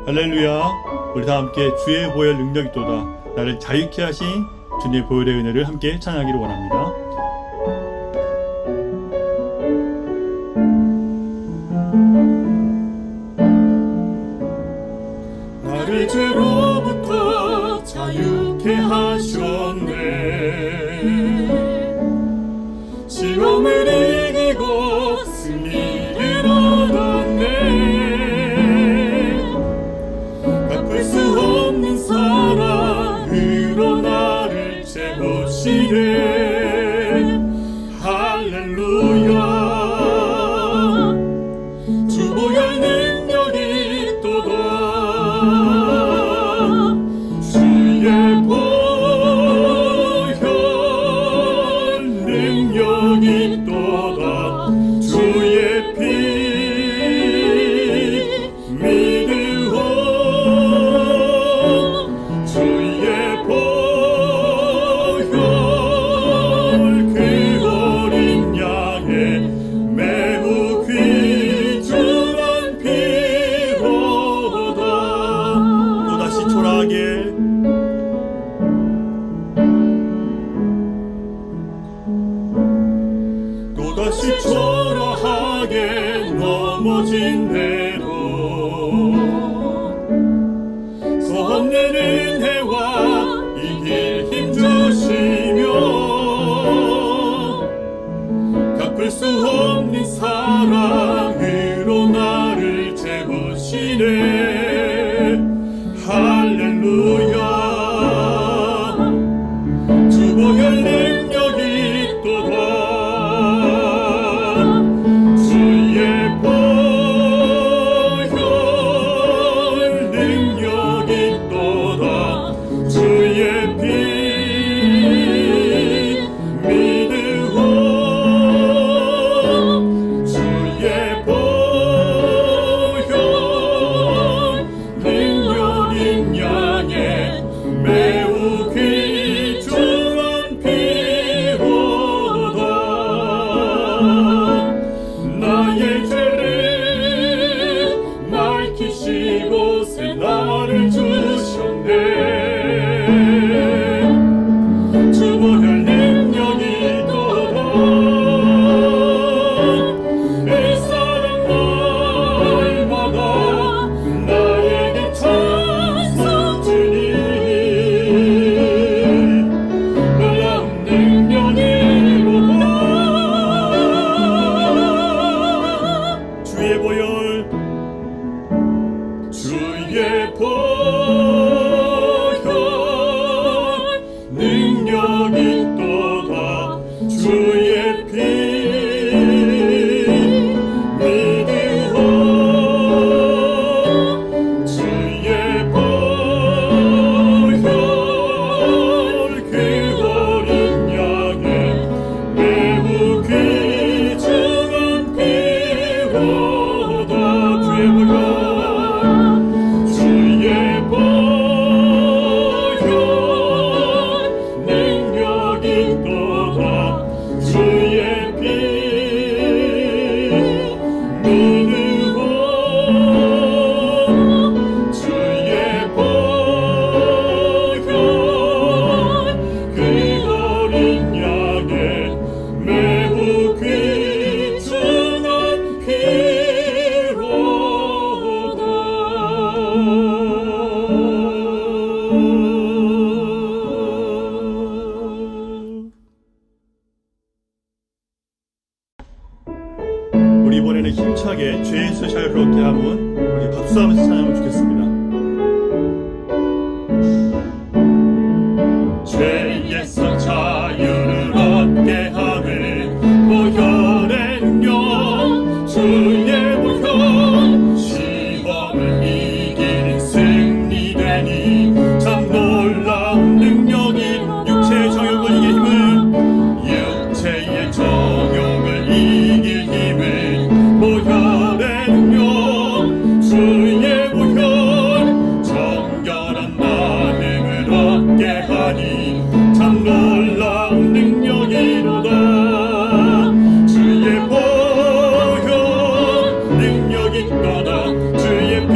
할렐루야. 우리 다 함께 주의 보혈 능력이 있도다 나를 자유케 하신 주님의 보혈의 은혜를 함께 찬양하기를 원합니다. 나를 죄로부터 자유케 하셨네. 시험을 이기고 승리를 얻었네. 갚을 수 없는 사랑으로 나를 채우시네. 할렐루야. 주 보혈 능력이 있도다. 주의 보혈 능력이 있도다. 주의 피 믿으오. 주의 보혈 그 어린 양의 매우 귀중한 피로다. 또다시 초라하게 또다시 초라하게 넘어진 대로 선없는 은혜와 이길 힘 주시며 갚을 수 없는 사랑으로 나를 채우시네. 할렐루야. 주 보혈 능력이 있도다. 주의 보혈 능력이 있도다. 주의 피 믿으오. 주의 보혈 능력인 양의 매우 귀중한 피로다. 나의 죄를 밝히시고 새 나를 주셨네. 주 보혈 능력이 있도다. 이 사랑 날마다 나에게 찬송 주님. 놀라운 능력이로다. 주의 보혈 주의 보혈 능력이 있도다. 주의 피 믿으오. 주의 보혈 그 어린 양의 매우 귀중한 피로다. 주의 보혈 주의 보혈 능력이 있도다. 주의 피 믿으오. 주의 보혈 그 어린 양의 매우 귀중한 피로다. 우리 이번에는 힘차게 죄에서 자유롭게 함은 우리 박수하면서 찬양하면 좋겠습니다. 죄에서 자유를 얻게 하는 보혈의 능력. 주의 보혈 시험을 이기는 승리되니 참 놀라운 능력이. 육체의 정욕을 이길 힘을 육체의 정욕을 이길 힘을 보혈의 능력. 주의 보혈 정결한 마음을 얻게 하니 참 놀라운 능력이로다. 주의 보혈 능력이 있도다. 주의 피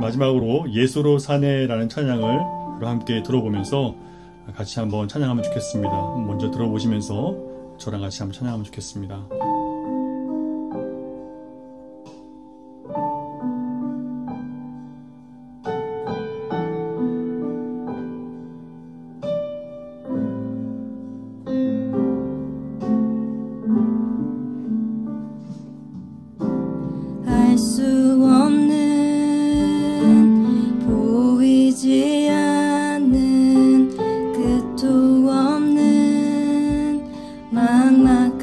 마지막으로 예수로 사네라는 찬양을 함께 들어보면서 같이 한번 찬양하면 좋겠습니다. 먼저 들어보시면서 저랑 같이 한번 찬양하면 좋겠습니다. 알 수 없는 보이지 않는 끝도 없는 막막한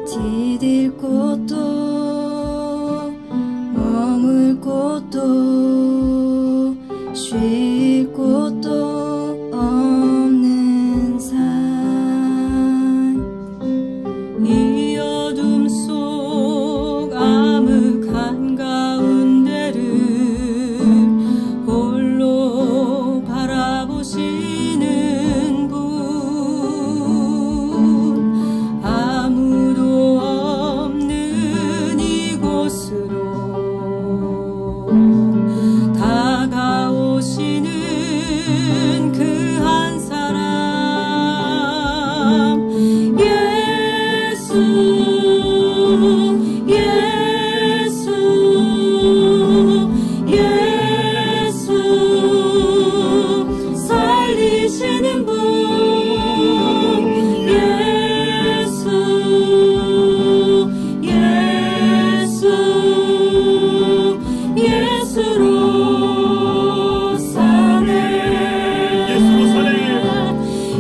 디딜 곳도 머물 곳도 쉴 곳도 없는 삶 이 어둠 속 암흑 한가운데를 홀로 바라보시는 분 아무도 없는 이곳으로 다가오시는 그 한 사람 예수 살리시는 분 예수로 사네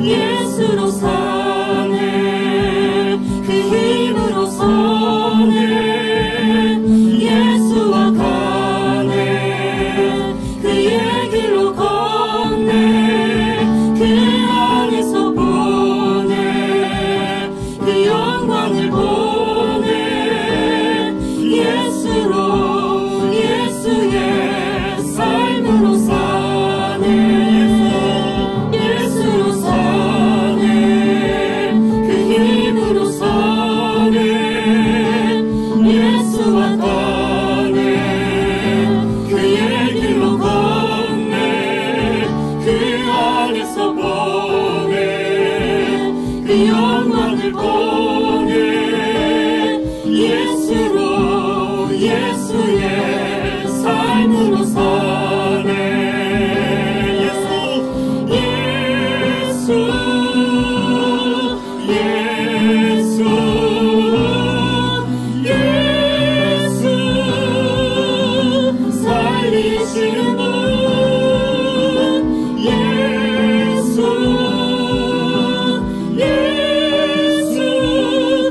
예수로 사네 그 힘으로 서네 예수와 가네 그의 길로 걷네 그 안에서 보네 그 영광을 보네 예수로 예수의 삶으로 사네 예수로 사네 그 힘으로 사네 예수와 가네 그의 길로 걷네 그 안에서 보네 그 영광을 보네 예수로 예수의 삶으로 사네 예수 살리시는 분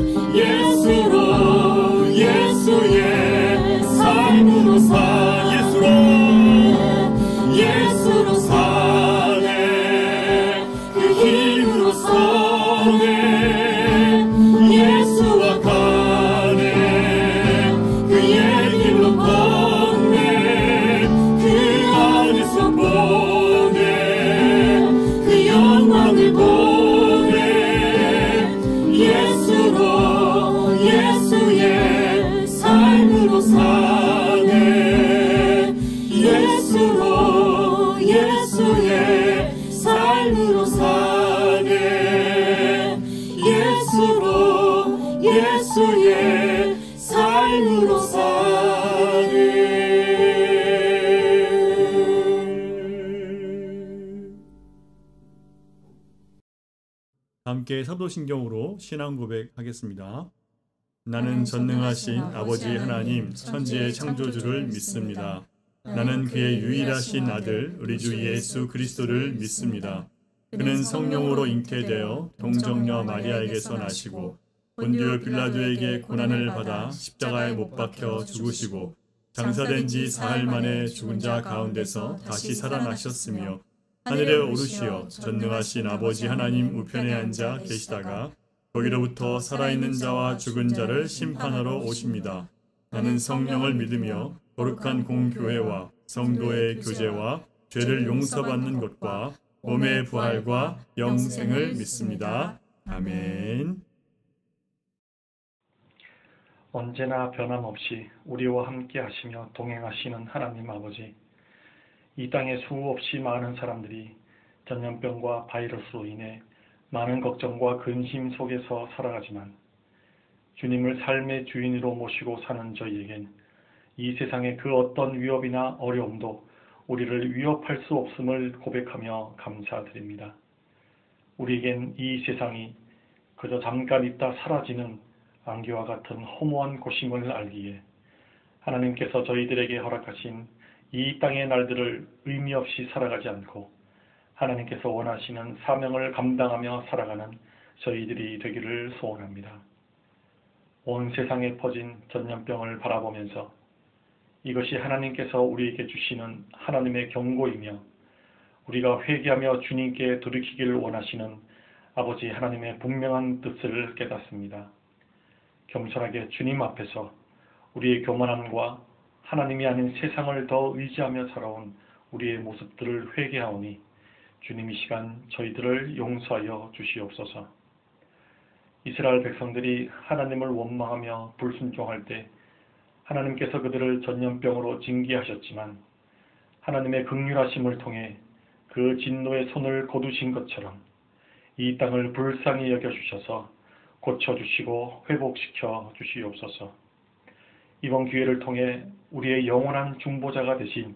예수로 예수의 삶으로 예수로 사네 그 힘으로 서네 예수와 가네 그의 길로 걷네 그 안에서 보네 그 영광을 보네 예수로 예수의 삶으로 사네 예수로 예수의 삶으로 사네 예수로 예수의 삶으로 사네 함께 사도신경으로 신앙 고백하겠습니다. 나는 전능하신 아버지 하나님 천지의 창조주를 믿습니다. 나는 그의 유일하신 아들 우리 주 예수 그리스도를 믿습니다. 그는 성령으로 잉태되어 동정녀 마리아에게서 나시고 본디오 빌라도에게 고난을 받아 십자가에 못 박혀 죽으시고 장사된 지 사흘 만에 죽은 자 가운데서 다시 살아나셨으며 하늘에 오르시어 전능하신 아버지 하나님 우편에 앉아 계시다가 거기로부터 살아있는 자와 죽은 자를 심판하러 오십니다. 나는 성령을 믿으며 거룩한 공교회와 성도의 교제와 죄를 용서받는 것과 몸의 부활과 영생을 믿습니다. 아멘. 언제나 변함없이 우리와 함께 하시며 동행하시는 하나님 아버지, 이 땅에 수없이 많은 사람들이 전염병과 바이러스로 인해 많은 걱정과 근심 속에서 살아가지만 주님을 삶의 주인으로 모시고 사는 저희에겐 이 세상의 그 어떤 위협이나 어려움도 우리를 위협할 수 없음을 고백하며 감사드립니다. 우리에겐 이 세상이 그저 잠깐 있다 사라지는 안개와 같은 허무한 곳임을 알기에 하나님께서 저희들에게 허락하신 이 땅의 날들을 의미 없이 살아가지 않고 하나님께서 원하시는 사명을 감당하며 살아가는 저희들이 되기를 소원합니다. 온 세상에 퍼진 전염병을 바라보면서 이것이 하나님께서 우리에게 주시는 하나님의 경고이며 우리가 회개하며 주님께 돌이키기를 원하시는 아버지 하나님의 분명한 뜻을 깨닫습니다. 겸손하게 주님 앞에서 우리의 교만함과 하나님이 아닌 세상을 더 의지하며 살아온 우리의 모습들을 회개하오니 주님 이 시간 저희들을 용서하여 주시옵소서. 이스라엘 백성들이 하나님을 원망하며 불순종할 때 하나님께서 그들을 전염병으로 징계하셨지만 하나님의 긍휼하심을 통해 그 진노의 손을 거두신 것처럼 이 땅을 불쌍히 여겨주셔서 고쳐주시고 회복시켜 주시옵소서. 이번 기회를 통해 우리의 영원한 중보자가 되신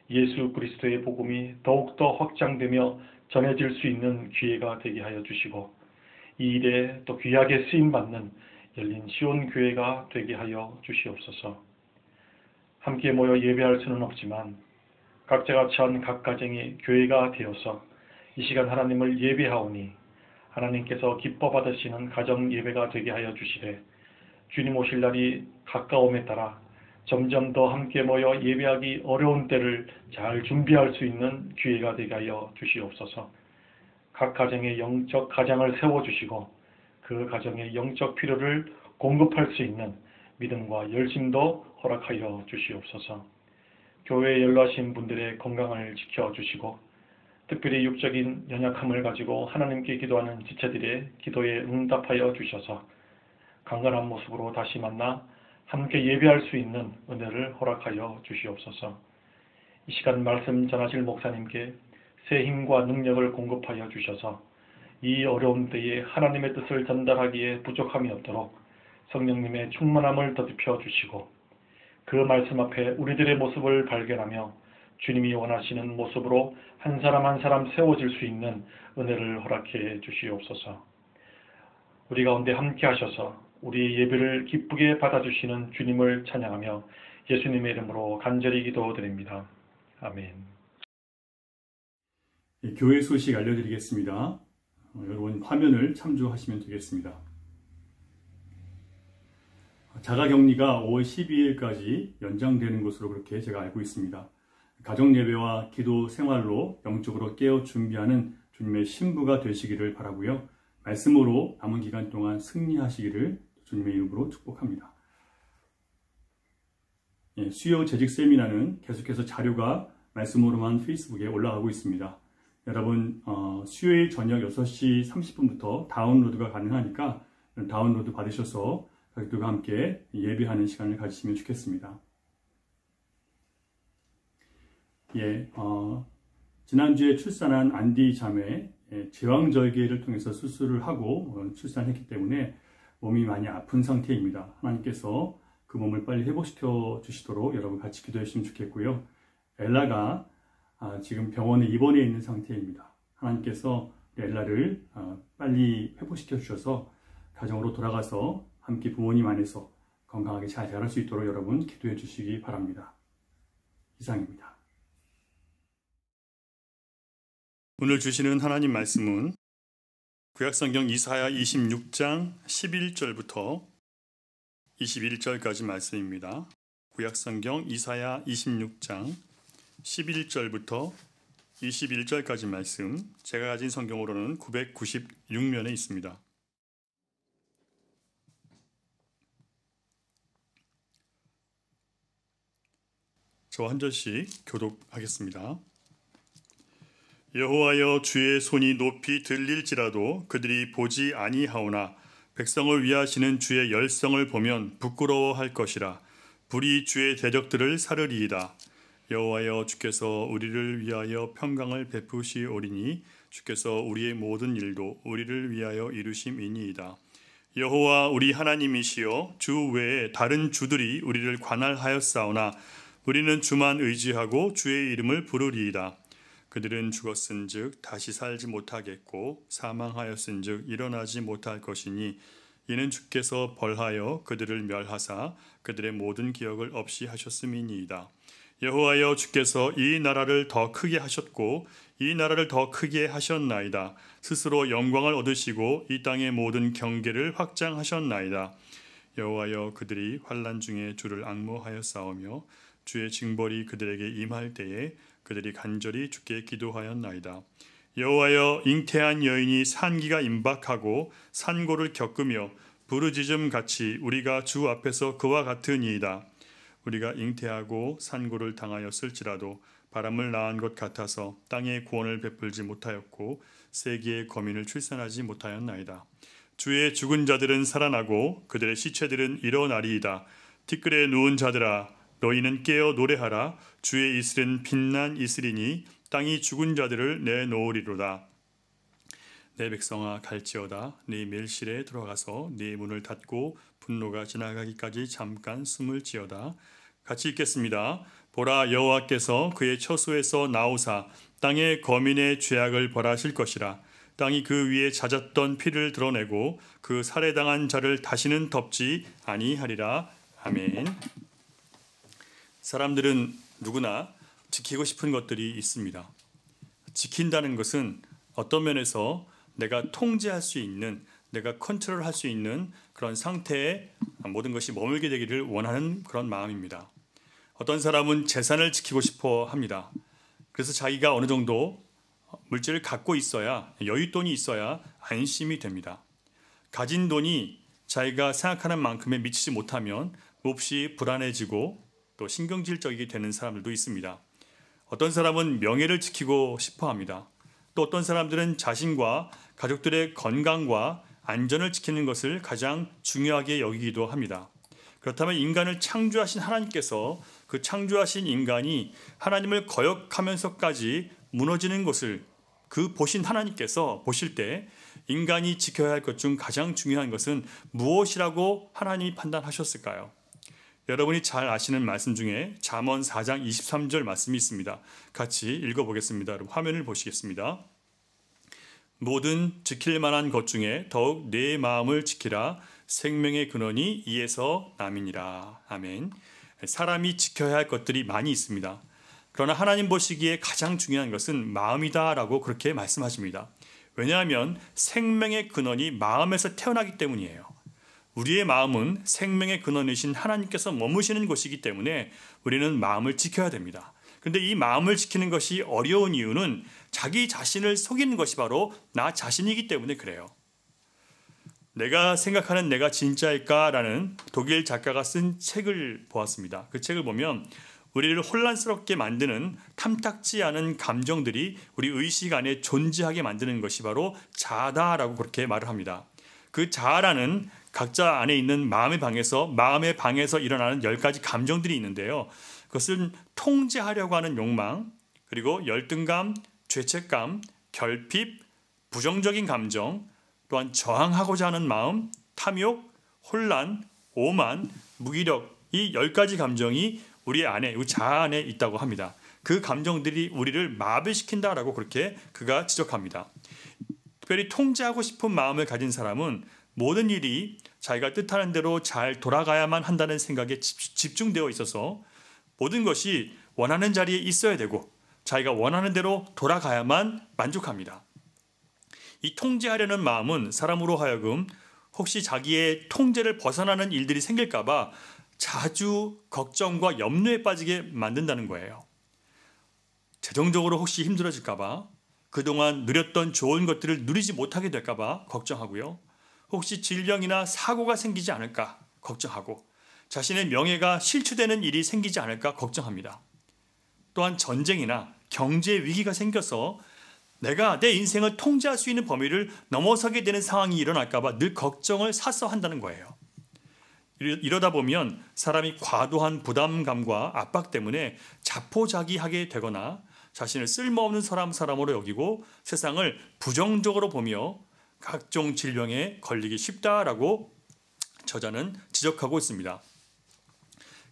예수 그리스도의 복음이 더욱더 확장되며 전해질 수 있는 기회가 되게 하여 주시고 이 일에 또 귀하게 쓰임받는 열린 시온 교회가 되게 하여 주시옵소서. 함께 모여 예배할 수는 없지만 각자가 처한 각 가정이 교회가 되어서 이 시간 하나님을 예배하오니 하나님께서 기뻐 받으시는 가정 예배가 되게 하여 주시되 주님 오실 날이 가까움에 따라 점점 더 함께 모여 예배하기 어려운 때를 잘 준비할 수 있는 기회가 되게 하여 주시옵소서. 각 가정의 영적 가장을 세워주시고 그 가정의 영적 필요를 공급할 수 있는 믿음과 열심도 허락하여 주시옵소서. 교회에 연로하신 분들의 건강을 지켜주시고 특별히 육적인 연약함을 가지고 하나님께 기도하는 지체들의 기도에 응답하여 주셔서 강건한 모습으로 다시 만나 함께 예배할 수 있는 은혜를 허락하여 주시옵소서. 이 시간 말씀 전하실 목사님께 새 힘과 능력을 공급하여 주셔서 이 어려운 때에 하나님의 뜻을 전달하기에 부족함이 없도록 성령님의 충만함을 더딥혀 주시고 그 말씀 앞에 우리들의 모습을 발견하며 주님이 원하시는 모습으로 한 사람 한 사람 세워질 수 있는 은혜를 허락해 주시옵소서. 우리 가운데 함께 하셔서 우리의 예배를 기쁘게 받아주시는 주님을 찬양하며 예수님의 이름으로 간절히 기도드립니다. 아멘. 교회 소식 알려드리겠습니다. 여러분 화면을 참조하시면 되겠습니다. 자가격리가 5월 12일까지 연장되는 것으로 그렇게 제가 알고 있습니다. 가정예배와 기도 생활로 영적으로 깨어 준비하는 주님의 신부가 되시기를 바라고요. 말씀으로 남은 기간 동안 승리하시기를 주님의 이름으로 축복합니다. 수요 재직 세미나는 계속해서 자료가 말씀으로만 페이스북에 올라가고 있습니다. 여러분 수요일 저녁 6시 30분부터 다운로드가 가능하니까 다운로드 받으셔서 가족들과 함께 예배하는 시간을 가지시면 좋겠습니다. 지난주에 출산한 안디 자매 제왕절개를 통해서 수술을 하고 출산했기 때문에 몸이 많이 아픈 상태입니다. 하나님께서 그 몸을 빨리 회복시켜 주시도록 여러분 같이 기도해 주시면 좋겠고요. 엘라가 지금 병원에 입원해 있는 상태입니다. 하나님께서 엘라를 빨리 회복시켜 주셔서 가정으로 돌아가서 함께 부모님 안에서 건강하게 잘 자랄 수 있도록 여러분 기도해 주시기 바랍니다. 이상입니다. 오늘 주시는 하나님 말씀은 구약성경 이사야 26장 11절부터 21절까지 말씀입니다. 구약성경 이사야 26장 11절부터 21절까지 말씀, 제가 가진 성경으로는 996면에 있습니다. 저와 한 절씩 교독하겠습니다. 여호와여, 주의 손이 높이 들릴지라도 그들이 보지 아니하오나 백성을 위하시는 주의 열성을 보면 부끄러워할 것이라. 불이 주의 대적들을 사르리이다. 여호와여, 주께서 우리를 위하여 평강을 베푸시오리니 주께서 우리의 모든 일도 우리를 위하여 이루심이니이다. 여호와 우리 하나님이시여, 주 외에 다른 주들이 우리를 관할하였사오나 우리는 주만 의지하고 주의 이름을 부르리이다. 그들은 죽었은즉 다시 살지 못하겠고 사망하였은즉 일어나지 못할 것이니 이는 주께서 벌하여 그들을 멸하사 그들의 모든 기억을 없이 하셨음이니이다. 여호와여, 주께서 이 나라를 더 크게 하셨고 이 나라를 더 크게 하셨나이다. 스스로 영광을 얻으시고 이 땅의 모든 경계를 확장하셨나이다. 여호와여, 그들이 환난 중에 주를 앙모하였사오며 주의 징벌이 그들에게 임할 때에 그들이 간절히 주께 기도하였나이다. 여호와여, 잉태한 여인이 산기가 임박하고 산고를 겪으며 부르짖음 같이 우리가 주 앞에서 그와 같으니이다. 우리가 잉태하고 산고를 당하였을지라도 바람을 낳은 것 같아서 땅에 구원을 베풀지 못하였고 세기의 거민을 출산하지 못하였나이다. 주의 죽은 자들은 살아나고 그들의 시체들은 일어나리이다. 티끌에 누운 자들아, 너희는 깨어 노래하라. 주의 이슬은 빛난 이슬이니 땅이 죽은 자들을 내놓으리로다. 내 백성아, 갈지어다. 네 멸실에 들어가서 네 문을 닫고 분노가 지나가기까지 잠깐 숨을 지어다. 같이 읽겠습니다. 보라, 여호와께서 그의 처소에서 나오사 땅의 거민의 죄악을 벌하실 것이라. 땅이 그 위에 잦았던 피를 드러내고 그 살해당한 자를 다시는 덮지 아니하리라. 아멘. 사람들은 누구나 지키고 싶은 것들이 있습니다. 지킨다는 것은 어떤 면에서 내가 통제할 수 있는, 내가 컨트롤할 수 있는 그런 상태에 모든 것이 머물게 되기를 원하는 그런 마음입니다. 어떤 사람은 재산을 지키고 싶어 합니다. 그래서 자기가 어느 정도 물질을 갖고 있어야, 여윳돈이 있어야 안심이 됩니다. 가진 돈이 자기가 생각하는 만큼에 미치지 못하면 몹시 불안해지고 또 신경질적이게 되는 사람들도 있습니다. 어떤 사람은 명예를 지키고 싶어 합니다. 또 어떤 사람들은 자신과 가족들의 건강과 안전을 지키는 것을 가장 중요하게 여기기도 합니다. 그렇다면 인간을 창조하신 하나님께서 그 창조하신 인간이 하나님을 거역하면서까지 무너지는 것을 그 보신 하나님께서 보실 때 인간이 지켜야 할 것 중 가장 중요한 것은 무엇이라고 하나님이 판단하셨을까요? 여러분이 잘 아시는 말씀 중에 잠언 4장 23절 말씀이 있습니다. 같이 읽어보겠습니다. 여러분 화면을 보시겠습니다. 모든 지킬 만한 것 중에 더욱 내 마음을 지키라. 생명의 근원이 이에서 남이니라. 아멘. 사람이 지켜야 할 것들이 많이 있습니다. 그러나 하나님 보시기에 가장 중요한 것은 마음이다라고 그렇게 말씀하십니다. 왜냐하면 생명의 근원이 마음에서 태어나기 때문이에요. 우리의 마음은 생명의 근원이신 하나님께서 머무시는 곳이기 때문에 우리는 마음을 지켜야 됩니다. 그런데 이 마음을 지키는 것이 어려운 이유는 자기 자신을 속이는 것이 바로 나 자신이기 때문에 그래요. 내가 생각하는 내가 진짜일까라는 독일 작가가 쓴 책을 보았습니다. 그 책을 보면 우리를 혼란스럽게 만드는 탐탁지 않은 감정들이 우리 의식 안에 존재하게 만드는 것이 바로 자아다라고 그렇게 말을 합니다. 그 자아라는 각자 안에 있는 마음의 방에서 일어나는 10가지 감정들이 있는데요. 그것은 통제하려고 하는 욕망, 그리고 열등감, 죄책감, 결핍, 부정적인 감정, 또한 저항하고자 하는 마음, 탐욕, 혼란, 오만, 무기력, 이 10가지 감정이 우리 안에, 우리 자아 안에 있다고 합니다. 그 감정들이 우리를 마비시킨다라고 그렇게 그가 지적합니다. 특별히 통제하고 싶은 마음을 가진 사람은 모든 일이 자기가 뜻하는 대로 잘 돌아가야만 한다는 생각에 집중되어 있어서 모든 것이 원하는 자리에 있어야 되고 자기가 원하는 대로 돌아가야만 만족합니다. 이 통제하려는 마음은 사람으로 하여금 혹시 자기의 통제를 벗어나는 일들이 생길까 봐 자주 걱정과 염려에 빠지게 만든다는 거예요. 재정적으로 혹시 힘들어질까 봐, 그동안 누렸던 좋은 것들을 누리지 못하게 될까 봐 걱정하고요. 혹시 질병이나 사고가 생기지 않을까 걱정하고, 자신의 명예가 실추되는 일이 생기지 않을까 걱정합니다. 또한 전쟁이나 경제 위기가 생겨서 내가 내 인생을 통제할 수 있는 범위를 넘어서게 되는 상황이 일어날까 봐 늘 걱정을 사서 한다는 거예요. 이러다 보면 사람이 과도한 부담감과 압박 때문에 자포자기하게 되거나 자신을 쓸모없는 사람으로 여기고 세상을 부정적으로 보며 각종 질병에 걸리기 쉽다라고 저자는 지적하고 있습니다.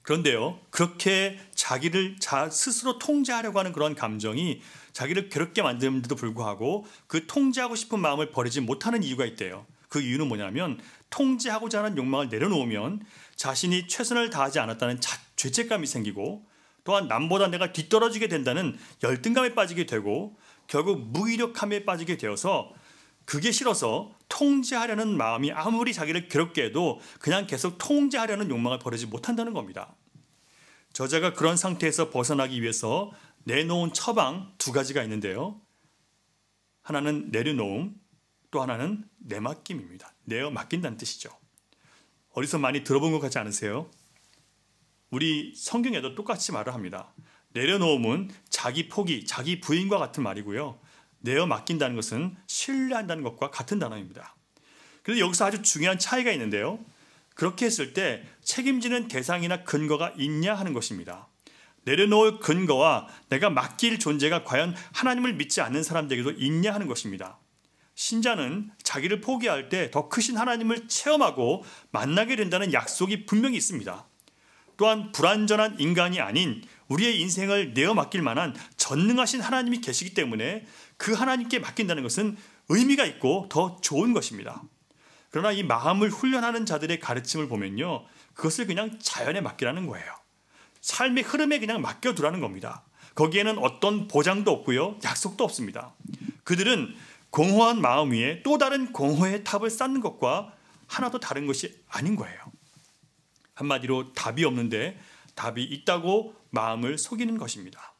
그런데요, 그렇게 자기를 스스로 통제하려고 하는 그런 감정이 자기를 괴롭게 만드는데도 불구하고 그 통제하고 싶은 마음을 버리지 못하는 이유가 있대요. 그 이유는 뭐냐면 통제하고자 하는 욕망을 내려놓으면 자신이 최선을 다하지 않았다는 죄책감이 생기고 또한 남보다 내가 뒤떨어지게 된다는 열등감에 빠지게 되고 결국 무기력함에 빠지게 되어서 그게 싫어서 통제하려는 마음이 아무리 자기를 괴롭게 해도 그냥 계속 통제하려는 욕망을 버리지 못한다는 겁니다. 저자가 그런 상태에서 벗어나기 위해서 내놓은 처방 2가지가 있는데요. 하나는 내려놓음, 또 하나는 내맡김입니다. 내어 맡긴다는 뜻이죠. 어디서 많이 들어본 것 같지 않으세요? 우리 성경에도 똑같이 말을 합니다. 내려놓음은 자기 포기, 자기 부인과 같은 말이고요. 내어 맡긴다는 것은 신뢰한다는 것과 같은 단어입니다. 그런데 여기서 아주 중요한 차이가 있는데요. 그렇게 했을 때 책임지는 대상이나 근거가 있냐 하는 것입니다. 내려놓을 근거와 내가 맡길 존재가 과연 하나님을 믿지 않는 사람들에게도 있냐 하는 것입니다. 신자는 자기를 포기할 때 더 크신 하나님을 체험하고 만나게 된다는 약속이 분명히 있습니다. 또한 불완전한 인간이 아닌 우리의 인생을 내어 맡길 만한 전능하신 하나님이 계시기 때문에 그 하나님께 맡긴다는 것은 의미가 있고 더 좋은 것입니다. 그러나 이 마음을 훈련하는 자들의 가르침을 보면요, 그것을 그냥 자연에 맡기라는 거예요. 삶의 흐름에 그냥 맡겨두라는 겁니다. 거기에는 어떤 보장도 없고요, 약속도 없습니다. 그들은 공허한 마음 위에 또 다른 공허의 탑을 쌓는 것과 하나도 다른 것이 아닌 거예요. 한마디로 답이 없는데 답이 있다고 마음을 속이는 것입니다.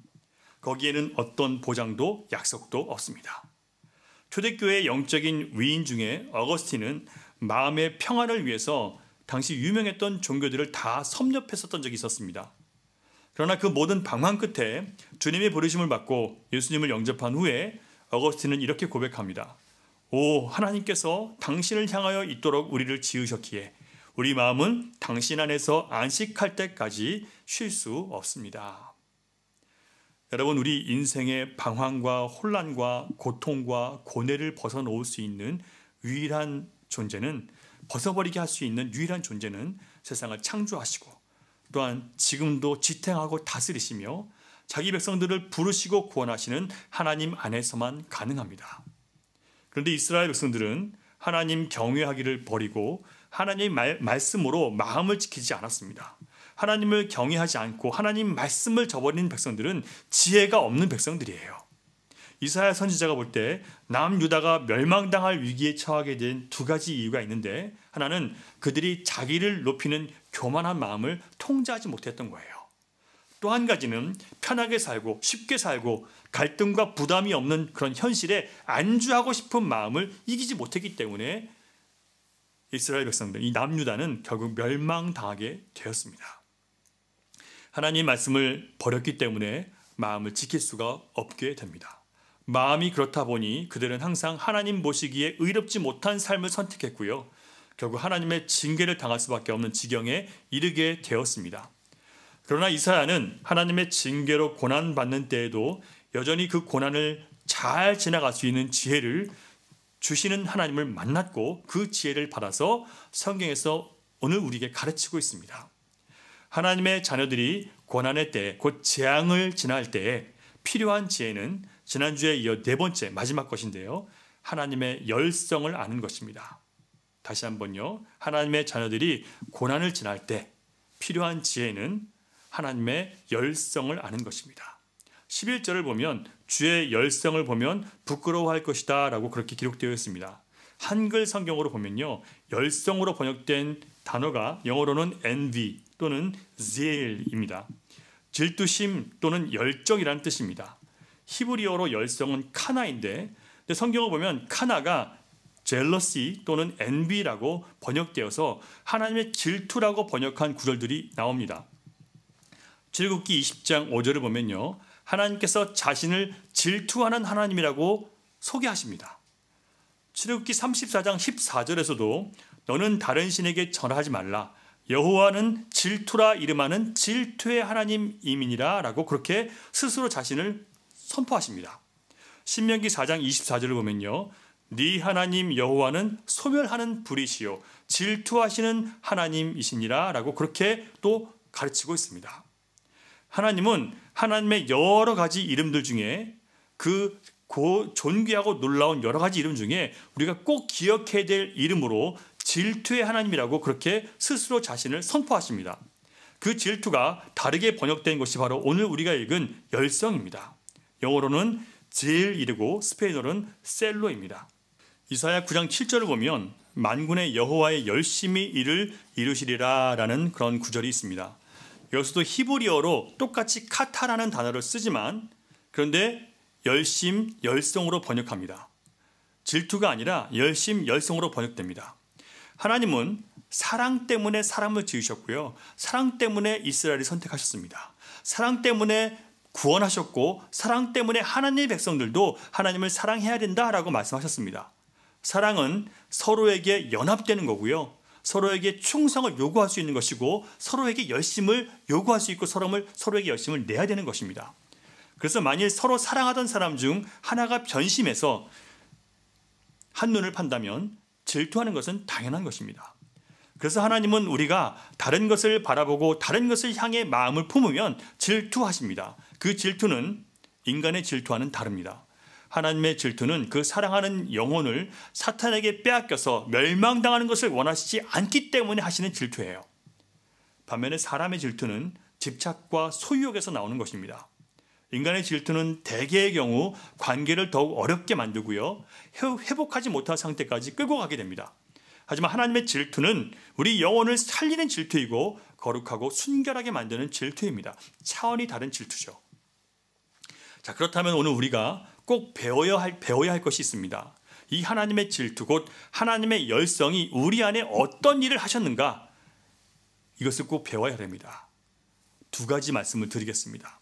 거기에는 어떤 보장도 약속도 없습니다. 초대교회의 영적인 위인 중에 어거스틴은 마음의 평안을 위해서 당시 유명했던 종교들을 다 섭렵했었던 적이 있었습니다. 그러나 그 모든 방황 끝에 주님의 부르심을 받고 예수님을 영접한 후에 어거스틴은 이렇게 고백합니다. 오, 하나님께서 당신을 향하여 있도록 우리를 지으셨기에 우리 마음은 당신 안에서 안식할 때까지 쉴 수 없습니다. 여러분, 우리 인생의 방황과 혼란과 고통과 고뇌를 벗어놓을 수 있는 유일한 존재는, 벗어버리게 할 수 있는 유일한 존재는 세상을 창조하시고 또한 지금도 지탱하고 다스리시며 자기 백성들을 부르시고 구원하시는 하나님 안에서만 가능합니다. 그런데 이스라엘 백성들은 하나님 경외하기를 버리고 하나님의 말씀으로 마음을 지키지 않았습니다. 하나님을 경외하지 않고 하나님 말씀을 저버리는 백성들은 지혜가 없는 백성들이에요. 이사야 선지자가 볼 때 남유다가 멸망당할 위기에 처하게 된 2가지 이유가 있는데, 하나는 그들이 자기를 높이는 교만한 마음을 통제하지 못했던 거예요. 또 한 가지는 편하게 살고 쉽게 살고 갈등과 부담이 없는 그런 현실에 안주하고 싶은 마음을 이기지 못했기 때문에 이스라엘 백성들, 이 남유다는 결국 멸망당하게 되었습니다. 하나님 말씀을 버렸기 때문에 마음을 지킬 수가 없게 됩니다. 마음이 그렇다 보니 그들은 항상 하나님 보시기에 의롭지 못한 삶을 선택했고요. 결국 하나님의 징계를 당할 수밖에 없는 지경에 이르게 되었습니다. 그러나 이사야는 하나님의 징계로 고난받는 때에도 여전히 그 고난을 잘 지나갈 수 있는 지혜를 주시는 하나님을 만났고 그 지혜를 받아서 성경에서 오늘 우리에게 가르치고 있습니다. 하나님의 자녀들이 고난의 때, 곧 재앙을 지날 때에 필요한 지혜는 지난주에 이어 4번째 마지막 것인데요, 하나님의 열성을 아는 것입니다. 다시 한번요, 하나님의 자녀들이 고난을 지날 때 필요한 지혜는 하나님의 열성을 아는 것입니다. 11절을 보면 주의 열성을 보면 부끄러워할 것이다 라고 그렇게 기록되어 있습니다. 한글 성경으로 보면요, 열성으로 번역된 단어가 영어로는 envy 또는 zeal입니다. 질투심 또는 열정이라는 뜻입니다. 히브리어로 열성은 카나인데 성경을 보면 카나가 jealousy 또는 envy라고 번역되어서 하나님의 질투라고 번역한 구절들이 나옵니다. 출애굽기 20장 5절을 보면요, 하나님께서 자신을 질투하는 하나님이라고 소개하십니다. 출애굽기 34장 14절에서도 너는 다른 신에게 절하지 말라. 여호와는 질투라 이름하는 질투의 하나님이니라 라고 그렇게 스스로 자신을 선포하십니다. 신명기 4장 24절을 보면요. 네 하나님 여호와는 소멸하는 불이시요 질투하시는 하나님이시니라 라고 그렇게 또 가르치고 있습니다. 하나님은 하나님의 여러 가지 이름들 중에 그 존귀하고 놀라운 여러 가지 이름 중에 우리가 꼭 기억해야 될 이름으로 질투의 하나님이라고 그렇게 스스로 자신을 선포하십니다. 그 질투가 다르게 번역된 것이 바로 오늘 우리가 읽은 열성입니다. 영어로는 제일이고 스페인어로는 셀로입니다. 이사야 9장 7절을 보면 만군의 여호와의 열심히 일을 이루시리라 라는 그런 구절이 있습니다. 여기서도 히브리어로 똑같이 카타라는 단어를 쓰지만 그런데 열심, 열성으로 번역합니다. 질투가 아니라 열심, 열성으로 번역됩니다. 하나님은 사랑 때문에 사람을 지으셨고요. 사랑 때문에 이스라엘을 선택하셨습니다. 사랑 때문에 구원하셨고 사랑 때문에 하나님의 백성들도 하나님을 사랑해야 된다라고 말씀하셨습니다. 사랑은 서로에게 연합되는 거고요. 서로에게 충성을 요구할 수 있는 것이고 서로에게 열심을 요구할 수 있고 서로에게 열심을 내야 되는 것입니다. 그래서 만일 서로 사랑하던 사람 중 하나가 변심해서 한눈을 판다면 질투하는 것은 당연한 것입니다. 그래서 하나님은 우리가 다른 것을 바라보고 다른 것을 향해 마음을 품으면 질투하십니다. 그 질투는 인간의 질투와는 다릅니다. 하나님의 질투는 그 사랑하는 영혼을 사탄에게 빼앗겨서 멸망당하는 것을 원하시지 않기 때문에 하시는 질투예요. 반면에 사람의 질투는 집착과 소유욕에서 나오는 것입니다. 인간의 질투는 대개의 경우 관계를 더욱 어렵게 만들고요. 회복하지 못할 상태까지 끌고 가게 됩니다. 하지만 하나님의 질투는 우리 영혼을 살리는 질투이고 거룩하고 순결하게 만드는 질투입니다. 차원이 다른 질투죠. 자, 그렇다면 오늘 우리가 꼭 배워야 할 것이 있습니다. 이 하나님의 질투, 곧 하나님의 열성이 우리 안에 어떤 일을 하셨는가? 이것을 꼭 배워야 됩니다. 두 가지 말씀을 드리겠습니다.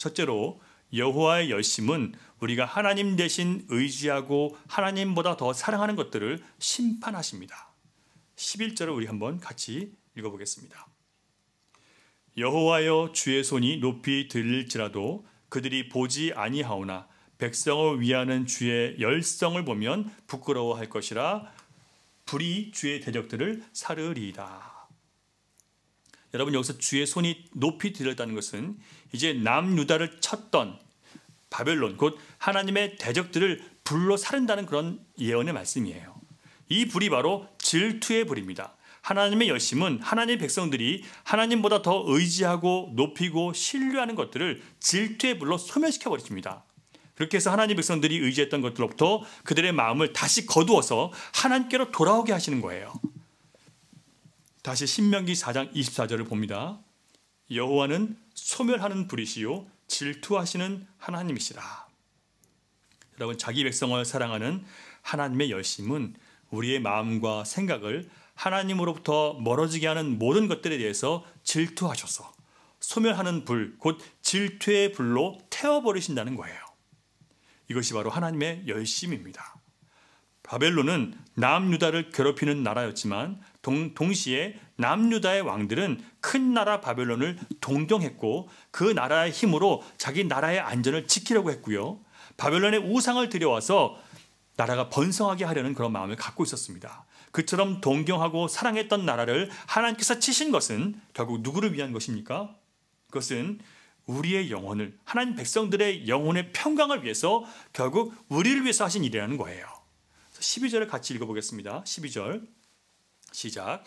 첫째로 여호와의 열심은 우리가 하나님 대신 의지하고 하나님보다 더 사랑하는 것들을 심판하십니다. 11절을 우리 한번 같이 읽어보겠습니다. 여호와여 주의 손이 높이 들릴지라도 그들이 보지 아니하오나 백성을 위하는 주의 열성을 보면 부끄러워할 것이라 불이 주의 대적들을 사르리이다. 여러분 여기서 주의 손이 높이 들렸다는 것은 이제 남유다를 쳤던 바벨론 곧 하나님의 대적들을 불로 사른다는 그런 예언의 말씀이에요. 이 불이 바로 질투의 불입니다. 하나님의 열심은 하나님의 백성들이 하나님보다 더 의지하고 높이고 신뢰하는 것들을 질투의 불로 소멸시켜 버립니다. 그렇게 해서 하나님의 백성들이 의지했던 것들로부터 그들의 마음을 다시 거두어서 하나님께로 돌아오게 하시는 거예요. 다시 신명기 4장 24절을 봅니다. 여호와는 소멸하는 불이시요 질투하시는 하나님이시라. 여러분 자기 백성을 사랑하는 하나님의 열심은 우리의 마음과 생각을 하나님으로부터 멀어지게 하는 모든 것들에 대해서 질투하셔서 소멸하는 불, 곧 질투의 불로 태워버리신다는 거예요. 이것이 바로 하나님의 열심입니다. 바벨론은 남유다를 괴롭히는 나라였지만 동시에 남유다의 왕들은 큰 나라 바벨론을 동경했고 그 나라의 힘으로 자기 나라의 안전을 지키려고 했고요. 바벨론의 우상을 들여와서 나라가 번성하게 하려는 그런 마음을 갖고 있었습니다. 그처럼 동경하고 사랑했던 나라를 하나님께서 치신 것은 결국 누구를 위한 것입니까? 그것은 우리의 영혼을, 하나님 백성들의 영혼의 평강을 위해서 결국 우리를 위해서 하신 일이라는 거예요. 12절을 같이 읽어보겠습니다. 12절 시작.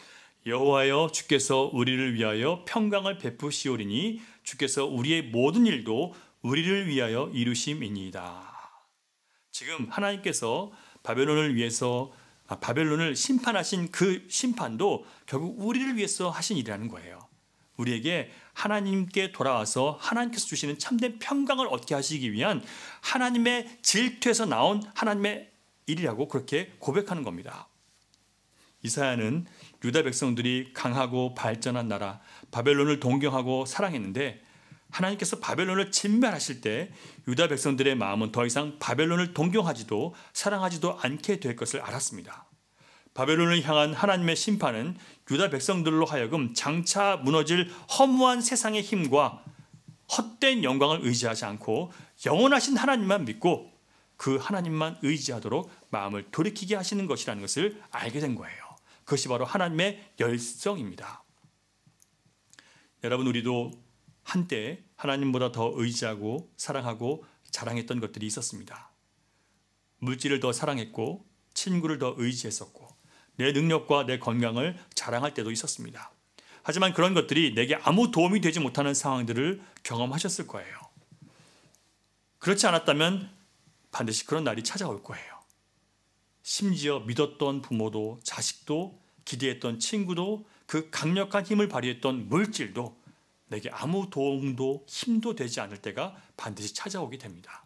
여호와여 주께서 우리를 위하여 평강을 베푸시오리니 주께서 우리의 모든 일도 우리를 위하여 이루심이니이다. 지금 하나님께서 바벨론을 심판하신 그 심판도 결국 우리를 위해서 하신 일이라는 거예요. 우리에게 하나님께 돌아와서 하나님께서 주시는 참된 평강을 얻게 하시기 위한 하나님의 질투에서 나온 하나님의 일이라고 그렇게 고백하는 겁니다. 이사야는 유다 백성들이 강하고 발전한 나라 바벨론을 동경하고 사랑했는데 하나님께서 바벨론을 진멸하실 때 유다 백성들의 마음은 더 이상 바벨론을 동경하지도 사랑하지도 않게 될 것을 알았습니다. 바벨론을 향한 하나님의 심판은 유다 백성들로 하여금 장차 무너질 허무한 세상의 힘과 헛된 영광을 의지하지 않고 영원하신 하나님만 믿고 그 하나님만 의지하도록 마음을 돌이키게 하시는 것이라는 것을 알게 된 거예요. 그것이 바로 하나님의 열성입니다. 여러분, 우리도 한때 하나님보다 더 의지하고 사랑하고 자랑했던 것들이 있었습니다. 물질을 더 사랑했고 친구를 더 의지했었고 내 능력과 내 건강을 자랑할 때도 있었습니다. 하지만 그런 것들이 내게 아무 도움이 되지 못하는 상황들을 경험하셨을 거예요. 그렇지 않았다면 반드시 그런 날이 찾아올 거예요. 심지어 믿었던 부모도 자식도 기대했던 친구도 그 강력한 힘을 발휘했던 물질도 내게 아무 도움도 힘도 되지 않을 때가 반드시 찾아오게 됩니다.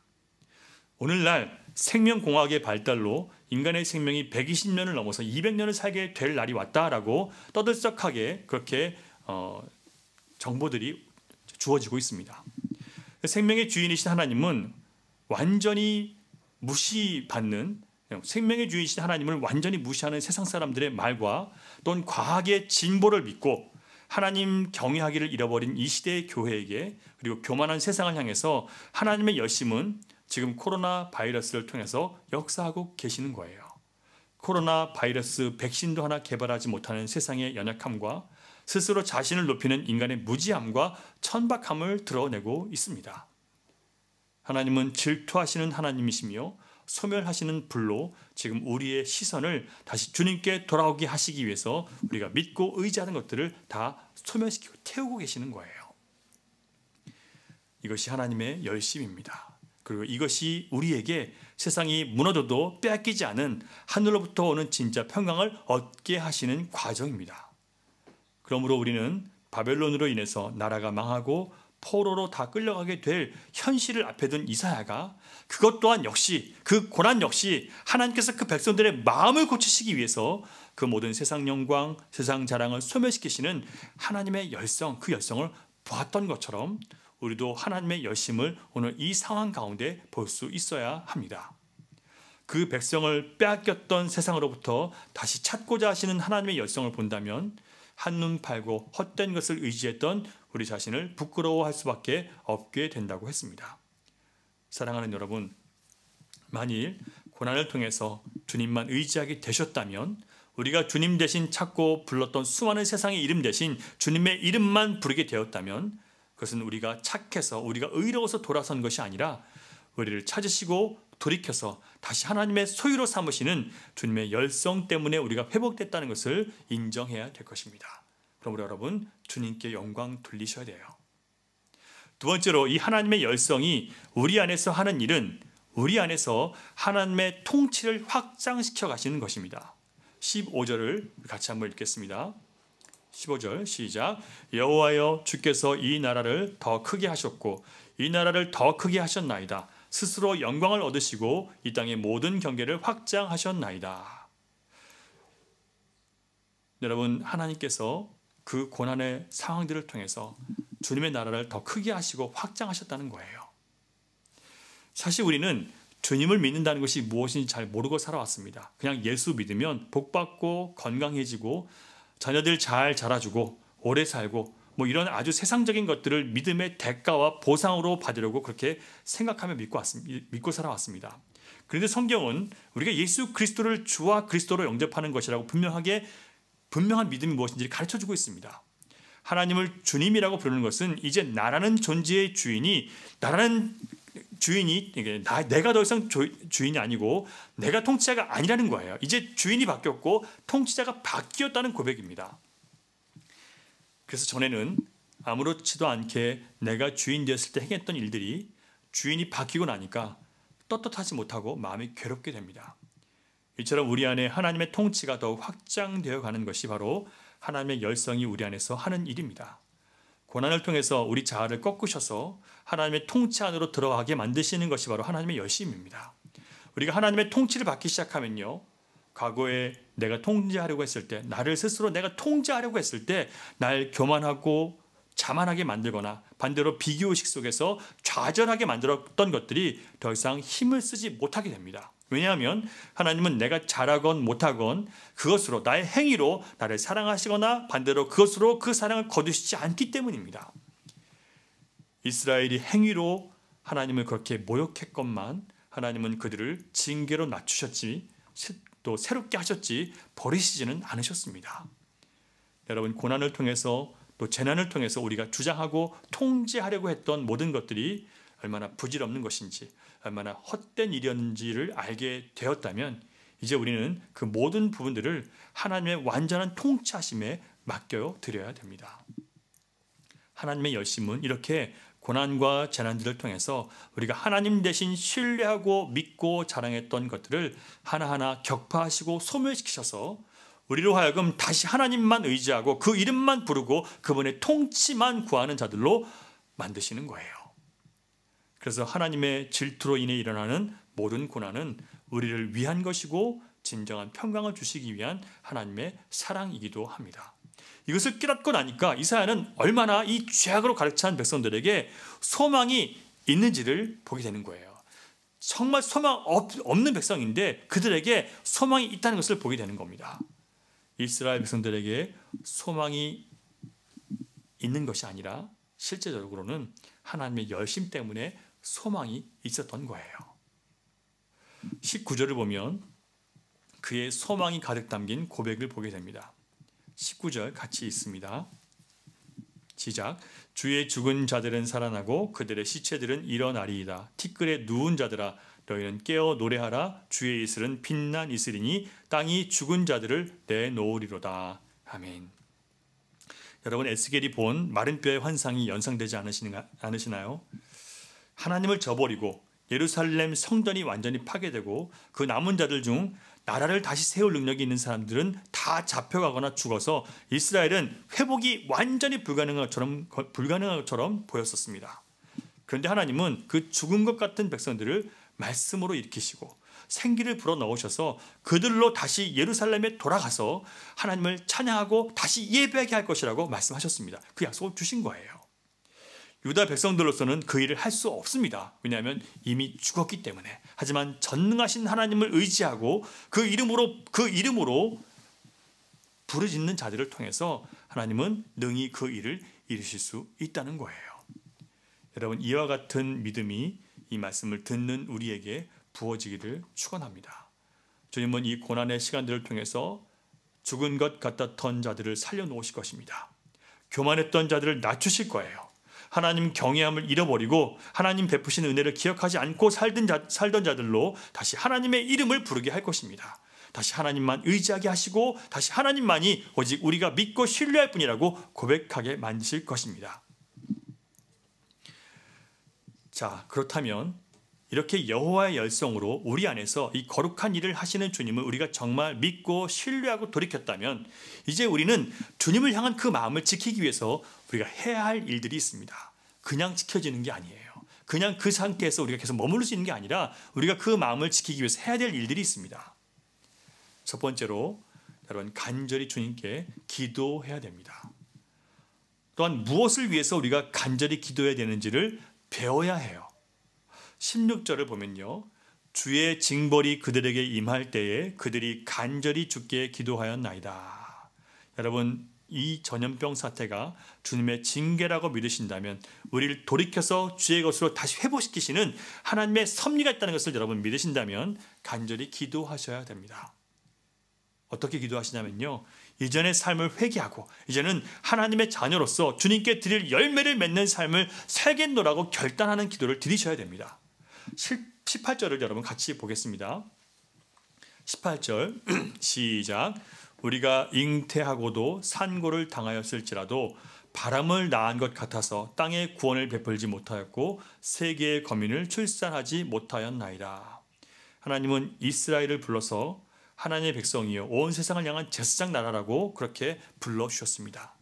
오늘날 생명공학의 발달로 인간의 생명이 120년을 넘어서 200년을 살게 될 날이 왔다라고 떠들썩하게 그렇게 정보들이 주어지고 있습니다. 생명의 주인이신 하나님은 완전히 무시받는, 생명의 주인이신 하나님을 완전히 무시하는 세상 사람들의 말과 또는 과학의 진보를 믿고 하나님 경외하기를 잃어버린 이 시대의 교회에게, 그리고 교만한 세상을 향해서 하나님의 열심은 지금 코로나 바이러스를 통해서 역사하고 계시는 거예요. 코로나 바이러스 백신도 하나 개발하지 못하는 세상의 연약함과 스스로 자신을 높이는 인간의 무지함과 천박함을 드러내고 있습니다. 하나님은 질투하시는 하나님이시며 소멸하시는 불로 지금 우리의 시선을 다시 주님께 돌아오게 하시기 위해서 우리가 믿고 의지하는 것들을 다 소멸시키고 태우고 계시는 거예요. 이것이 하나님의 열심입니다. 그리고 이것이 우리에게 세상이 무너져도 빼앗기지 않은 하늘로부터 오는 진짜 평강을 얻게 하시는 과정입니다. 그러므로 우리는 바벨론으로 인해서 나라가 망하고 포로로 다 끌려가게 될 현실을 앞에 둔 이사야가 그것 또한 역시, 그 고난 역시 하나님께서 그 백성들의 마음을 고치시기 위해서 그 모든 세상 영광, 세상 자랑을 소멸시키시는 하나님의 열성, 그 열성을 보았던 것처럼 우리도 하나님의 열심을 오늘 이 상황 가운데 볼 수 있어야 합니다. 그 백성을 빼앗겼던 세상으로부터 다시 찾고자 하시는 하나님의 열성을 본다면 한눈 팔고 헛된 것을 의지했던 우리 자신을 부끄러워할 수밖에 없게 된다고 했습니다. 사랑하는 여러분, 만일 고난을 통해서 주님만 의지하게 되셨다면 우리가 주님 대신 찾고 불렀던 수많은 세상의 이름 대신 주님의 이름만 부르게 되었다면 그것은 우리가 착해서, 우리가 의로워서 돌아선 것이 아니라 우리를 찾으시고 돌이켜서 다시 하나님의 소유로 삼으시는 주님의 열성 때문에 우리가 회복됐다는 것을 인정해야 될 것입니다. 그러므로 여러분, 주님께 영광 돌리셔야 돼요. 두 번째로, 이 하나님의 열성이 우리 안에서 하는 일은 우리 안에서 하나님의 통치를 확장시켜 가시는 것입니다. 15절을 같이 한번 읽겠습니다. 15절 시작. 여호와여, 주께서 이 나라를 더 크게 하셨고 이 나라를 더 크게 하셨나이다. 스스로 영광을 얻으시고 이 땅의 모든 경계를 확장하셨나이다. 여러분, 하나님께서 그 고난의 상황들을 통해서 주님의 나라를 더 크게 하시고 확장하셨다는 거예요. 사실 우리는 주님을 믿는다는 것이 무엇인지 잘 모르고 살아왔습니다. 그냥 예수 믿으면 복받고 건강해지고 자녀들 잘 자라주고 오래 살고 뭐 이런 아주 세상적인 것들을 믿음의 대가와 보상으로 받으려고 그렇게 생각하며 믿고 살아왔습니다. 그런데 성경은 우리가 예수 그리스도를 주와 그리스도로 영접하는 것이라고 분명한 믿음이 무엇인지를 가르쳐주고 있습니다. 하나님을 주님이라고 부르는 것은 이제 나라는 존재의 주인이, 내가 더 이상 주인이 아니고 내가 통치자가 아니라는 거예요. 이제 주인이 바뀌었고 통치자가 바뀌었다는 고백입니다. 그래서 전에는 아무렇지도 않게 내가 주인 되었을 때 행했던 일들이 주인이 바뀌고 나니까 떳떳하지 못하고 마음이 괴롭게 됩니다. 이처럼 우리 안에 하나님의 통치가 더욱 확장되어 가는 것이 바로 하나님의 열성이 우리 안에서 하는 일입니다. 고난을 통해서 우리 자아를 꺾으셔서 하나님의 통치 안으로 들어가게 만드시는 것이 바로 하나님의 열심입니다. 우리가 하나님의 통치를 받기 시작하면요, 과거에 내가 통제하려고 했을 때, 나를 스스로 내가 통제하려고 했을 때 날 교만하고 자만하게 만들거나 반대로 비교의식 속에서 좌절하게 만들었던 것들이 더 이상 힘을 쓰지 못하게 됩니다. 왜냐하면 하나님은 내가 잘하건 못하건 그것으로 나의 행위로 나를 사랑하시거나 반대로 그것으로 그 사랑을 거두시지 않기 때문입니다. 이스라엘이 행위로 하나님을 그렇게 모욕했건만 하나님은 그들을 징계로 낮추셨지 또 새롭게 하셨지 버리시지는 않으셨습니다. 여러분, 고난을 통해서 또 재난을 통해서 우리가 주장하고 통제하려고 했던 모든 것들이 얼마나 부질없는 것인지 얼마나 헛된 일이었는지를 알게 되었다면 이제 우리는 그 모든 부분들을 하나님의 완전한 통치하심에 맡겨 드려야 됩니다. 하나님의 열심은 이렇게 고난과 재난들을 통해서 우리가 하나님 대신 신뢰하고 믿고 자랑했던 것들을 하나하나 격파하시고 소멸시키셔서 우리로 하여금 다시 하나님만 의지하고 그 이름만 부르고 그분의 통치만 구하는 자들로 만드시는 거예요. 그래서 하나님의 질투로 인해 일어나는 모든 고난은 우리를 위한 것이고 진정한 평강을 주시기 위한 하나님의 사랑이기도 합니다. 이것을 깨닫고 나니까 이사야는 얼마나 이 죄악으로 가득 찬 백성들에게 소망이 있는지를 보게 되는 거예요. 정말 소망 없는 백성인데 그들에게 소망이 있다는 것을 보게 되는 겁니다. 이스라엘 백성들에게 소망이 있는 것이 아니라 실제적으로는 하나님의 열심 때문에 소망이 있었던 거예요. 19절을 보면 그의 소망이 가득 담긴 고백을 보게 됩니다. 19절 같이 있습니다. 시작. 주의 죽은 자들은 살아나고 그들의 시체들은 일어나리이다. 티끌에 누운 자들아 너희는 깨어 노래하라. 주의 이슬은 빛난 이슬이니 땅이 죽은 자들을 내놓으리로다. 아멘. 여러분, 에스겔이 본 마른 뼈의 환상이 연상되지 않으시나요? 하나님을 저버리고 예루살렘 성전이 완전히 파괴되고 그 남은 자들 중 나라를 다시 세울 능력이 있는 사람들은 다 잡혀가거나 죽어서 이스라엘은 회복이 완전히 불가능한 것처럼 보였었습니다. 그런데 하나님은 그 죽은 것 같은 백성들을 말씀으로 일으키시고 생기를 불어넣으셔서 그들로 다시 예루살렘에 돌아가서 하나님을 찬양하고 다시 예배하게 할 것이라고 말씀하셨습니다. 그 약속을 주신 거예요. 유다 백성들로서는 그 일을 할 수 없습니다. 왜냐하면 이미 죽었기 때문에. 하지만 전능하신 하나님을 의지하고 그 이름으로 부르짖는 자들을 통해서 하나님은 능히 그 일을 이루실 수 있다는 거예요. 여러분, 이와 같은 믿음이 이 말씀을 듣는 우리에게 부어지기를 축원합니다. 주님은 이 고난의 시간들을 통해서 죽은 것 같았던 자들을 살려놓으실 것입니다. 교만했던 자들을 낮추실 거예요. 하나님 경외함을 잃어버리고 하나님 베푸신 은혜를 기억하지 않고 살던 자들로 다시 하나님의 이름을 부르게 할 것입니다. 다시 하나님만 의지하게 하시고 다시 하나님만이 오직 우리가 믿고 신뢰할 뿐이라고 고백하게 만드실 것입니다. 자, 그렇다면 이렇게 여호와의 열성으로 우리 안에서 이 거룩한 일을 하시는 주님을 우리가 정말 믿고 신뢰하고 돌이켰다면 이제 우리는 주님을 향한 그 마음을 지키기 위해서 우리가 해야 할 일들이 있습니다. 그냥 지켜지는 게 아니에요. 그냥 그 상태에서 우리가 계속 머무를 수 있는 게 아니라 우리가 그 마음을 지키기 위해서 해야 될 일들이 있습니다. 첫 번째로 여러분, 간절히 주님께 기도해야 됩니다. 또한 무엇을 위해서 우리가 간절히 기도해야 되는지를 배워야 해요. 16절을 보면요, 주의 징벌이 그들에게 임할 때에 그들이 간절히 주께 기도하였나이다. 여러분, 이 전염병 사태가 주님의 징계라고 믿으신다면 우리를 돌이켜서 주의 것으로 다시 회복시키시는 하나님의 섭리가 있다는 것을 여러분 믿으신다면 간절히 기도하셔야 됩니다. 어떻게 기도하시냐면요, 이전의 삶을 회개하고 이제는 하나님의 자녀로서 주님께 드릴 열매를 맺는 삶을 살겠노라고 결단하는 기도를 드리셔야 됩니다. 18절을 여러분 같이 보겠습니다. 18절 시작. 우리가 잉태하고도 산고를 당하였을지라도 바람을 낳은 것 같아서 땅에 구원을 베풀지 못하였고 세계의 거민을 출산하지 못하였나이다. 하나님은 이스라엘을 불러서 하나님의 백성이요 온 세상을 향한 제사장 나라라고 그렇게 불러주셨습니다.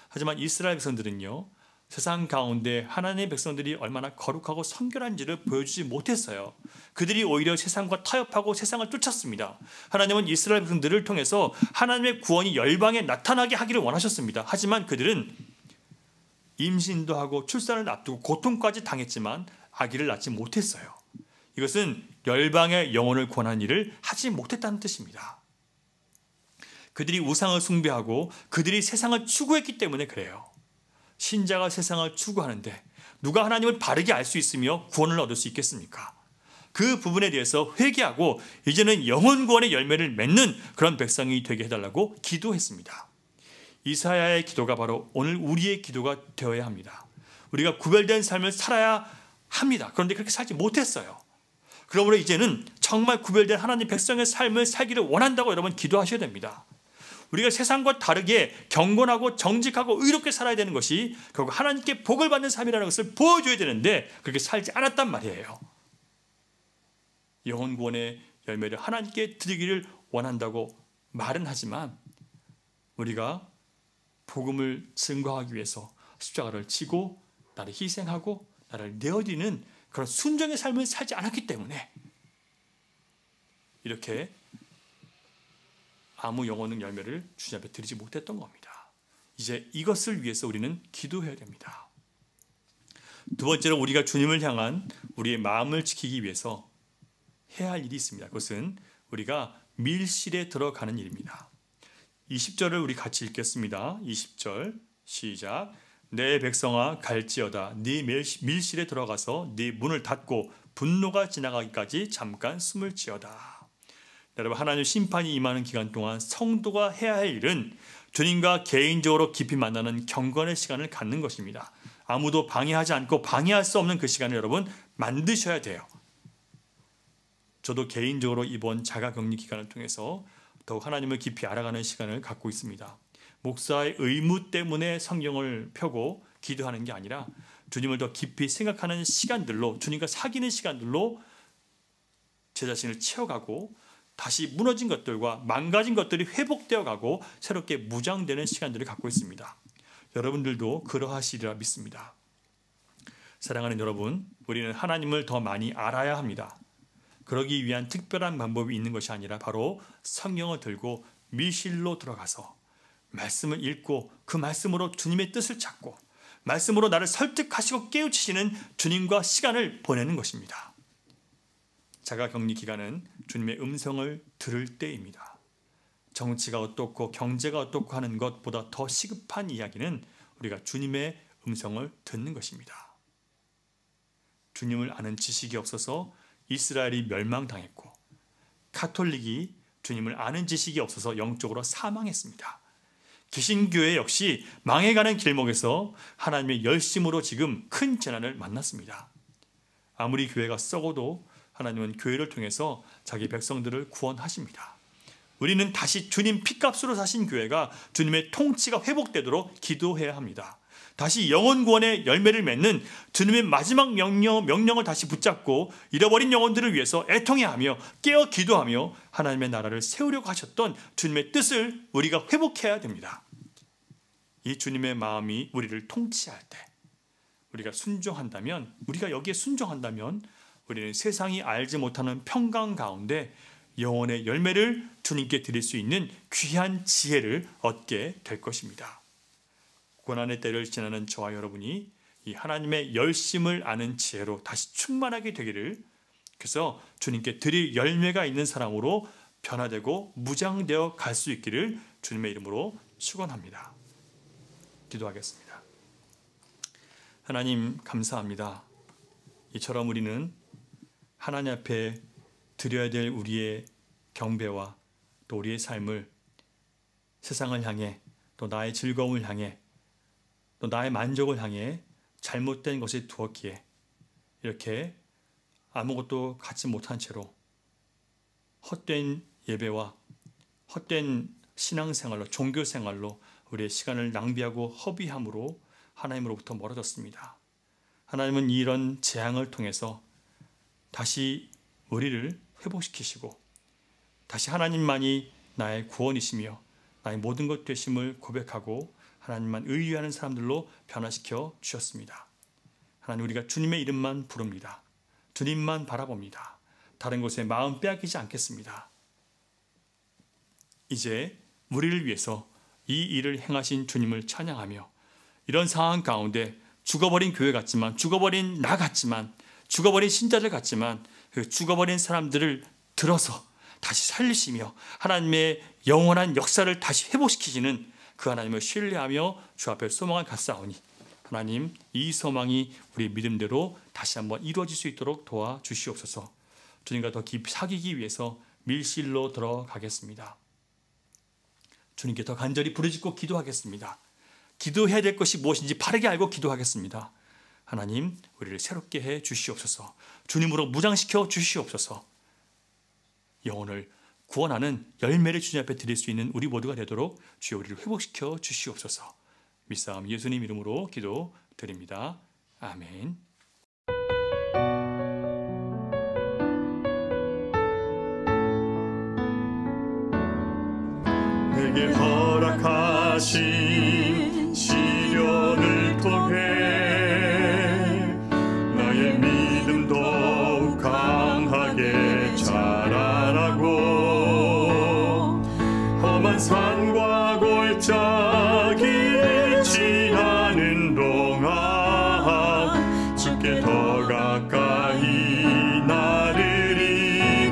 하지만 이스라엘 백성들은요, 세상 가운데 하나님의 백성들이 얼마나 거룩하고 성결한지를 보여주지 못했어요. 그들이 오히려 세상과 타협하고 세상을 쫓았습니다. 하나님은 이스라엘 백성들을 통해서 하나님의 구원이 열방에 나타나게 하기를 원하셨습니다. 하지만 그들은 임신도 하고 출산을 앞두고 고통까지 당했지만 아기를 낳지 못했어요. 이것은 열방의 영혼을 권한 일을 하지 못했다는 뜻입니다. 그들이 우상을 숭배하고 그들이 세상을 추구했기 때문에 그래요. 신자가 세상을 추구하는데 누가 하나님을 바르게 알 수 있으며 구원을 얻을 수 있겠습니까? 그 부분에 대해서 회개하고 이제는 영혼 구원의 열매를 맺는 그런 백성이 되게 해달라고 기도했습니다. 이사야의 기도가 바로 오늘 우리의 기도가 되어야 합니다. 우리가 구별된 삶을 살아야 합니다. 그런데 그렇게 살지 못했어요. 그러므로 이제는 정말 구별된 하나님 백성의 삶을 살기를 원한다고 여러분 기도하셔야 됩니다. 우리가 세상과 다르게 경건하고 정직하고 의롭게 살아야 되는 것이 결국 하나님께 복을 받는 삶이라는 것을 보여줘야 되는데 그렇게 살지 않았단 말이에요. 영혼 구원의 열매를 하나님께 드리기를 원한다고 말은 하지만 우리가 복음을 증거하기 위해서 십자가를 지고 나를 희생하고 나를 내어드리는 그런 순종의 삶을 살지 않았기 때문에 이렇게 아무 영혼의 열매를 주님 앞에 드리지 못했던 겁니다. 이제 이것을 위해서 우리는 기도해야 됩니다. 두 번째로 우리가 주님을 향한 우리의 마음을 지키기 위해서 해야 할 일이 있습니다. 그것은 우리가 밀실에 들어가는 일입니다. 20절을 우리 같이 읽겠습니다. 20절 시작. 내 백성아 갈지어다 네 밀실에 들어가서 네 문을 닫고 분노가 지나가기까지 잠깐 숨을 지어다. 여러분, 하나님 심판이 임하는 기간 동안 성도가 해야 할 일은 주님과 개인적으로 깊이 만나는 경건의 시간을 갖는 것입니다. 아무도 방해하지 않고 방해할 수 없는 그 시간을 여러분 만드셔야 돼요. 저도 개인적으로 이번 자가격리 기간을 통해서 더욱 하나님을 깊이 알아가는 시간을 갖고 있습니다. 목사의 의무 때문에 성경을 펴고 기도하는 게 아니라 주님을 더 깊이 생각하는 시간들로, 주님과 사귀는 시간들로 제 자신을 채워가고 다시 무너진 것들과 망가진 것들이 회복되어 가고 새롭게 무장되는 시간들을 갖고 있습니다. 여러분들도 그러하시리라 믿습니다. 사랑하는 여러분, 우리는 하나님을 더 많이 알아야 합니다. 그러기 위한 특별한 방법이 있는 것이 아니라 바로 성경을 들고 밀실로 들어가서 말씀을 읽고 그 말씀으로 주님의 뜻을 찾고 말씀으로 나를 설득하시고 깨우치시는 주님과 시간을 보내는 것입니다. 자가격리 기간은 주님의 음성을 들을 때입니다. 정치가 어떻고 경제가 어떻고 하는 것보다 더 시급한 이야기는 우리가 주님의 음성을 듣는 것입니다. 주님을 아는 지식이 없어서 이스라엘이 멸망당했고 가톨릭이 주님을 아는 지식이 없어서 영적으로 사망했습니다. 개신교회 역시 망해가는 길목에서 하나님의 열심으로 지금 큰 재난을 만났습니다. 아무리 교회가 썩어도 하나님은 교회를 통해서 자기 백성들을 구원하십니다. 우리는 다시 주님 피값으로 사신 교회가 주님의 통치가 회복되도록 기도해야 합니다. 다시 영혼 구원의 열매를 맺는 주님의 마지막 명령을 다시 붙잡고 잃어버린 영혼들을 위해서 애통해야 하며 깨어 기도하며 하나님의 나라를 세우려고 하셨던 주님의 뜻을 우리가 회복해야 됩니다. 이 주님의 마음이 우리를 통치할 때 우리가 순종한다면, 우리가 여기에 순종한다면 우리는 세상이 알지 못하는 평강 가운데 영혼의 열매를 주님께 드릴 수 있는 귀한 지혜를 얻게 될 것입니다. 고난의 때를 지나는 저와 여러분이 이 하나님의 열심을 아는 지혜로 다시 충만하게 되기를, 그래서 주님께 드릴 열매가 있는 사람으로 변화되고 무장되어 갈 수 있기를 주님의 이름으로 축원합니다. 기도하겠습니다. 하나님 감사합니다. 이처럼 우리는 하나님 앞에 드려야 될 우리의 경배와 또 우리의 삶을 세상을 향해 또 나의 즐거움을 향해 또 나의 만족을 향해 잘못된 것에 두었기에 이렇게 아무것도 갖지 못한 채로 헛된 예배와 헛된 신앙생활로, 종교생활로 우리의 시간을 낭비하고 허비함으로 하나님으로부터 멀어졌습니다. 하나님은 이런 재앙을 통해서 다시 우리를 회복시키시고 다시 하나님만이 나의 구원이시며 나의 모든 것 되심을 고백하고 하나님만 의뢰하는 사람들로 변화시켜 주셨습니다. 하나님, 우리가 주님의 이름만 부릅니다. 주님만 바라봅니다. 다른 곳에 마음 빼앗기지 않겠습니다. 이제 우리를 위해서 이 일을 행하신 주님을 찬양하며 이런 상황 가운데 죽어버린 교회 같지만, 죽어버린 나 같지만, 죽어버린 신자들 같지만 그 죽어버린 사람들을 들어서 다시 살리시며 하나님의 영원한 역사를 다시 회복시키시는 그 하나님을 신뢰하며 주 앞에 소망을 갖사오니 하나님, 이 소망이 우리 믿음대로 다시 한번 이루어질 수 있도록 도와주시옵소서. 주님과 더 깊이 사귀기 위해서 밀실로 들어가겠습니다. 주님께 더 간절히 부르짖고 기도하겠습니다. 기도해야 될 것이 무엇인지 바르게 알고 기도하겠습니다. 하나님, 우리를 새롭게 해 주시옵소서. 주님으로 무장시켜 주시옵소서. 영혼을 구원하는 열매를 주님 앞에 드릴 수 있는 우리 모두가 되도록 주여 우리를 회복시켜 주시옵소서. 믿사옵 예수님 이름으로 기도드립니다. 아멘. 내게 허락하신 시련을 통해 나의 믿음 더욱 강하게 자라나고 험한 산과 골짜기 지나는 동안 주께 더 가까이 나를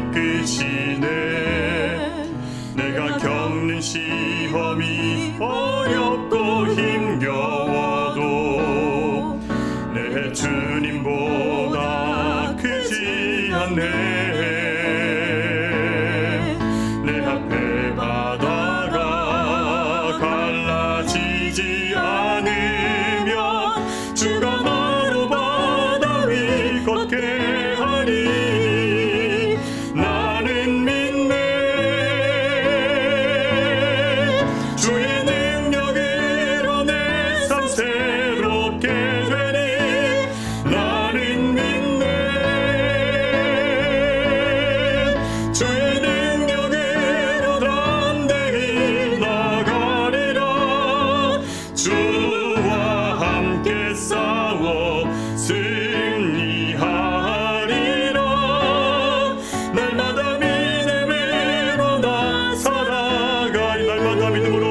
이끄시네. 내가 겪는 시험이 어렵고 힘겨워도 내 주님보다 크지 않네. 내 앞에 바다가 갈라지지 않으면 주가 나로 바다 위 걷게 하니 나는 믿네. 주의 능력으로 내 삶 새롭게 되니 나는 믿네. 주의 능력으로 담대히 나가리라. 주와 함께 싸워 승리하리라. 날마다 믿음으로 나 살아가리. 날마다 믿음으로,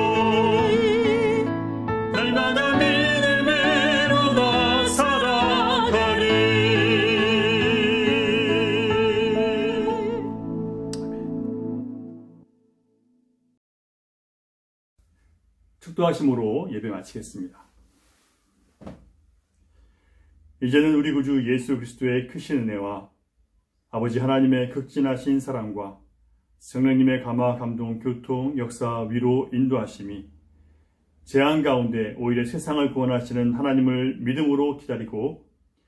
날마다 믿음으로 나 살아가리. 축도하심으로 예배 마치겠습니다. 이제는 우리 구주 예수 그리스도의 크신 은혜와 아버지 하나님의 극진하신 사랑과 성령님의 감화, 감동, 교통, 역사, 위로, 인도하심이 재앙 가운데 오히려 세상을 구원하시는 하나님을 믿음으로 기다리고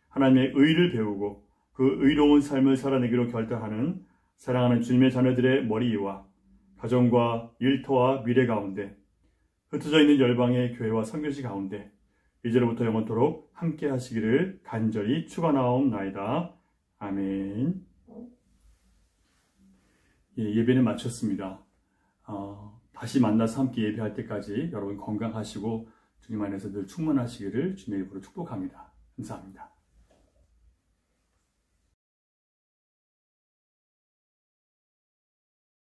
하나님의 의를 배우고 그 의로운 삶을 살아내기로 결단하는 사랑하는 주님의 자녀들의 머리 위와 가정과 일터와 미래 가운데 흩어져 있는 열방의 교회와 선교지 가운데 이제로부터 영원토록 함께 하시기를 간절히 축원하옵나이다. 아멘. 예배는 마쳤습니다. 다시 만나서 함께 예배할 때까지 여러분 건강하시고 주님 안에서 늘 충만하시기를 주님의 이름으로 축복합니다. 감사합니다.